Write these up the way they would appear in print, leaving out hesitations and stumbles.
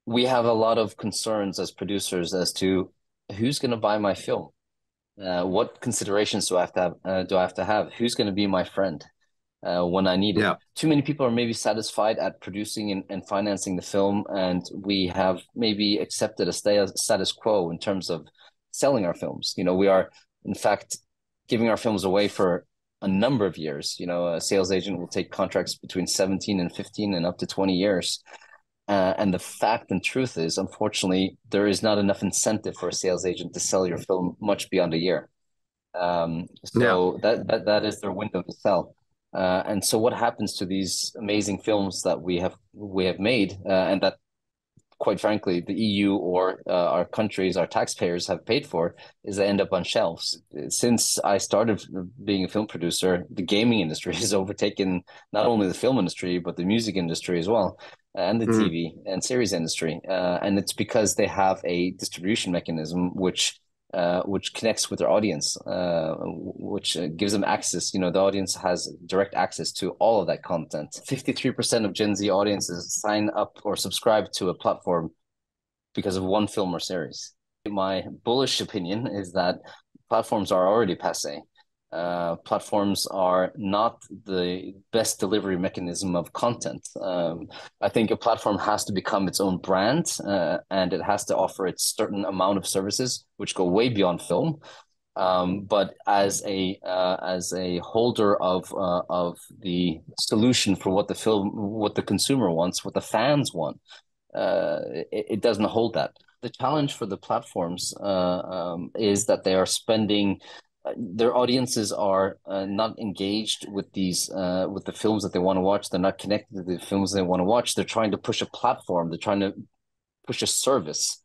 we have a lot of concerns as producers as to who's going to buy my film. What considerations do I have to have? Who's going to be my friend when I need it? Yeah. Too many people are maybe satisfied at producing and financing the film, and we have maybe accepted a status quo in terms of selling our films. We are, in fact, giving our films away for a number of years. A sales agent will take contracts between 17 and 15 and up to 20 years. And the fact and truth is, unfortunately, there is not enough incentive for a sales agent to sell your film much beyond a year. Yeah. So that is their window to sell. And so what happens to these amazing films that we have made, and that, quite frankly, the EU or our countries, our taxpayers have paid for, is they end up on shelves. Since I started being a film producer, the gaming industry has overtaken not only the film industry, but the music industry as well, and the Mm. TV and series industry. And it's because they have a distribution mechanism which connects with their audience, which gives them access. The audience has direct access to all of that content. 53% of Gen Z audiences sign up or subscribe to a platform because of one film or series. My bullish opinion is that platforms are already passe. Platforms are not the best delivery mechanism of content. I think a platform has to become its own brand, and it has to offer its certain amount of services which go way beyond film. But as a holder of the solution for what the consumer wants, what the fans want, it doesn't hold that. The challenge for the platforms is that they are spending their audiences are not engaged with the films that they want to watch. They're not connected to the films they want to watch. They're trying to push a platform. They're trying to push a service.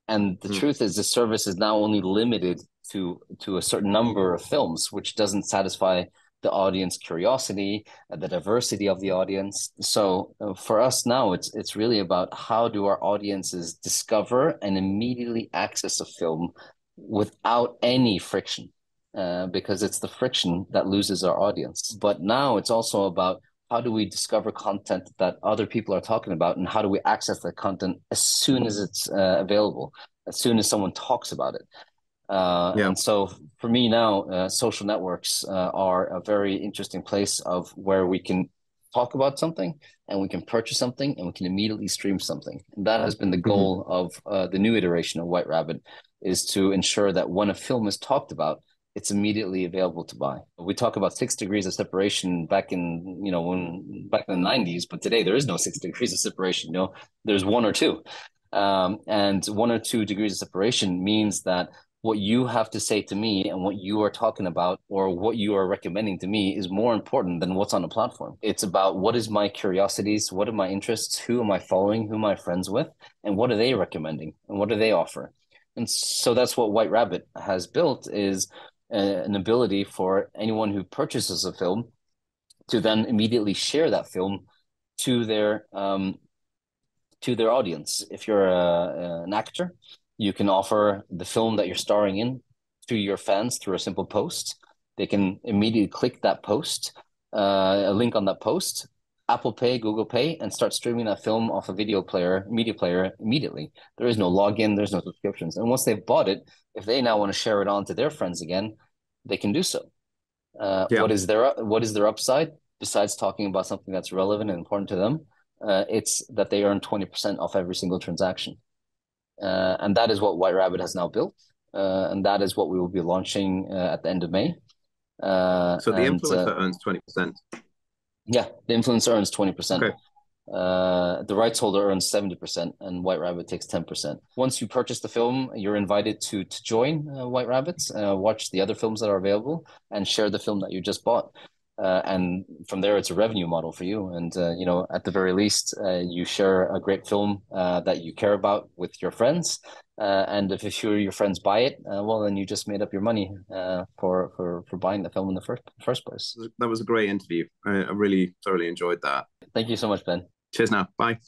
And the Mm. truth is, the service is now only limited to a certain number of films, which doesn't satisfy the audience curiosity, the diversity of the audience. So for us now, it's really about how do our audiences discover and immediately access a film without any friction, because it's the friction that loses our audience. But now it's also about how do we discover content that other people are talking about, and how do we access that content as soon as it's available, as soon as someone talks about it. Yeah. And so for me now, social networks are a very interesting place of where we can talk about something and we can purchase something and we can immediately stream something. And that has been the Mhm. goal of the new iteration of White Rabbit, is to ensure that when a film is talked about, it's immediately available to buy. We talk about 6 degrees of separation back in, back in the 90s, but today there is no 6 degrees of separation. There's one or two. And 1 or 2 degrees of separation means that what you have to say to me and what you are talking about or what you are recommending to me is more important than what's on the platform. It's about what is my curiosities, what are my interests, who am I following, who am I friends with, and what are they recommending and what do they offer. And so that's what White Rabbit has built, is an ability for anyone who purchases a film to then immediately share that film to their audience. If you're an actor, you can offer the film that you're starring in to your fans through a simple post. They can immediately click that post, a link on that post, Apple Pay, Google Pay, and start streaming that film off a media player immediately. There is no login, there's no subscriptions. And once they've bought it, if they now want to share it on to their friends again, they can do so. Yeah. What is their upside besides talking about something that's relevant and important to them? It's that they earn 20% off every single transaction. And that is what White Rabbit has now built. And that is what we will be launching at the end of May. So the And influencer earns 20%. Yeah, the influencer earns 20%. Okay. The rights holder earns 70%, and White Rabbit takes 10%. Once you purchase the film, you're invited to join White Rabbits, watch the other films that are available, and share the film that you just bought. And from there, it's a revenue model for you. And at the very least, you share a great film that you care about with your friends. And if a few of your friends buy it, well, then you just made up your money for buying the film in the first place. That was a great interview. I really thoroughly enjoyed that. Thank you so much, Ben. Cheers now. Bye.